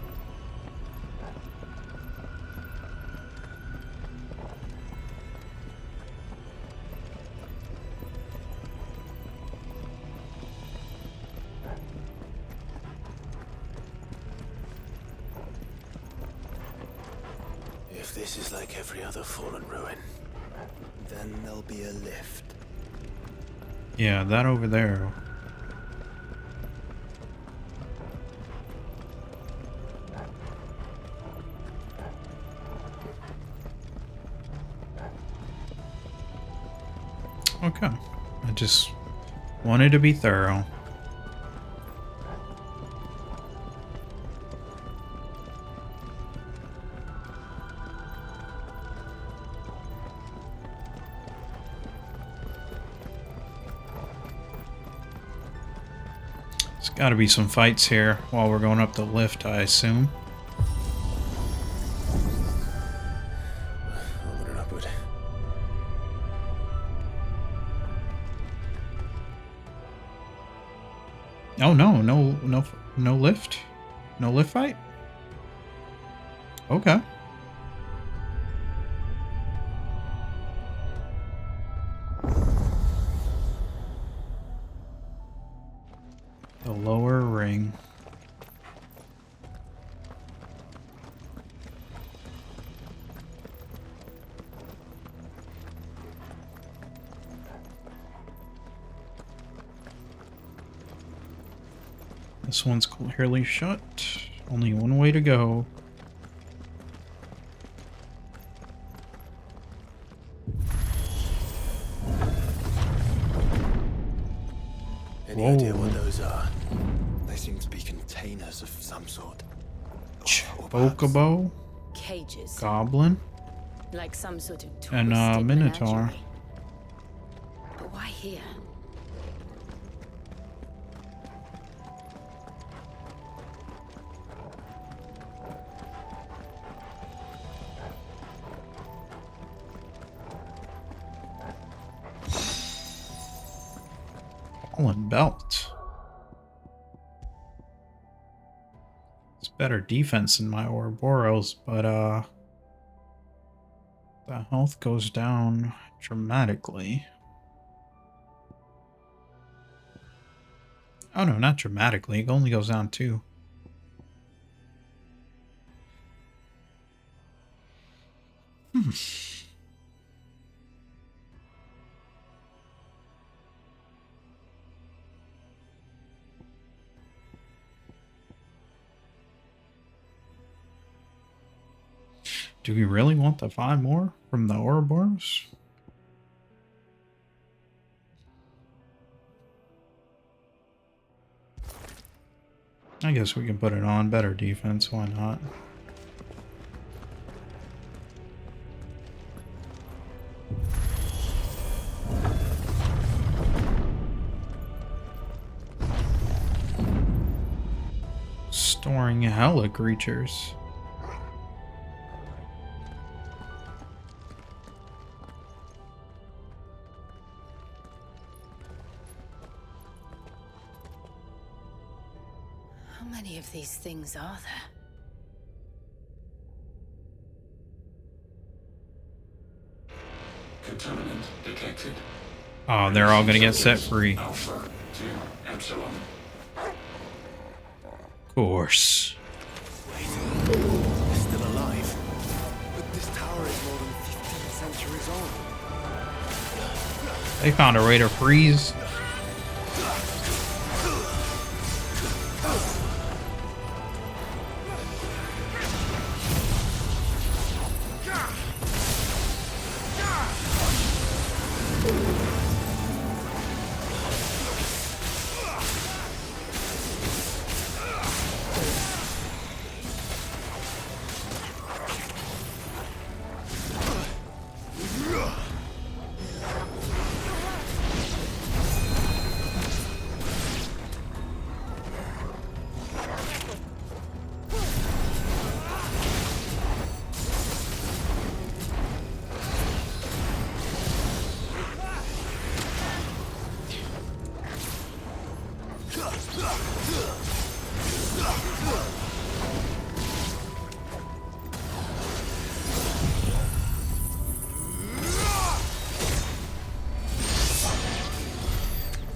S2: If this is like every other fallen ruin, then there'll be a lift.
S1: Yeah, that over there. Okay. I just wanted to be thorough. There's got to be some fights here while we're going up the lift, I assume. Oh no, no lift? No lift fight? Okay. The lower ring. This one's clearly shut. Only one way to go.
S2: Any idea what those are? They seem to be containers of some sort.
S1: Chocobo,
S7: Cages.
S1: Goblin,
S7: Like some sort of
S1: and Minotaur.
S7: menagerie. But why here?
S1: Fallen belt. It's better defense than my Ouroboros, but the health goes down dramatically. Oh no, not dramatically. It only goes down 2. Do we really want the 5 more from the Ouroboros? I guess we can put it on. Better defense, why not? Storing hella creatures.
S7: How many of these things are there?
S13: Contaminant detected.
S1: Oh, they're all gonna get set free.
S13: Alpha to Epsilon.
S1: Of course.
S2: They're still alive.
S6: But this tower is more than 15 centuries old.
S1: They found a way to freeze.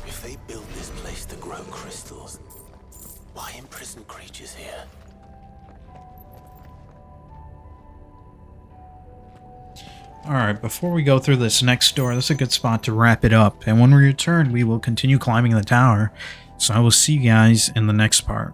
S2: If they built this place to grow crystals, why imprison creatures here?
S1: Alright, before we go through this next door, this is a good spot to wrap it up. And when we return, we will continue climbing the tower. So I will see you guys in the next part.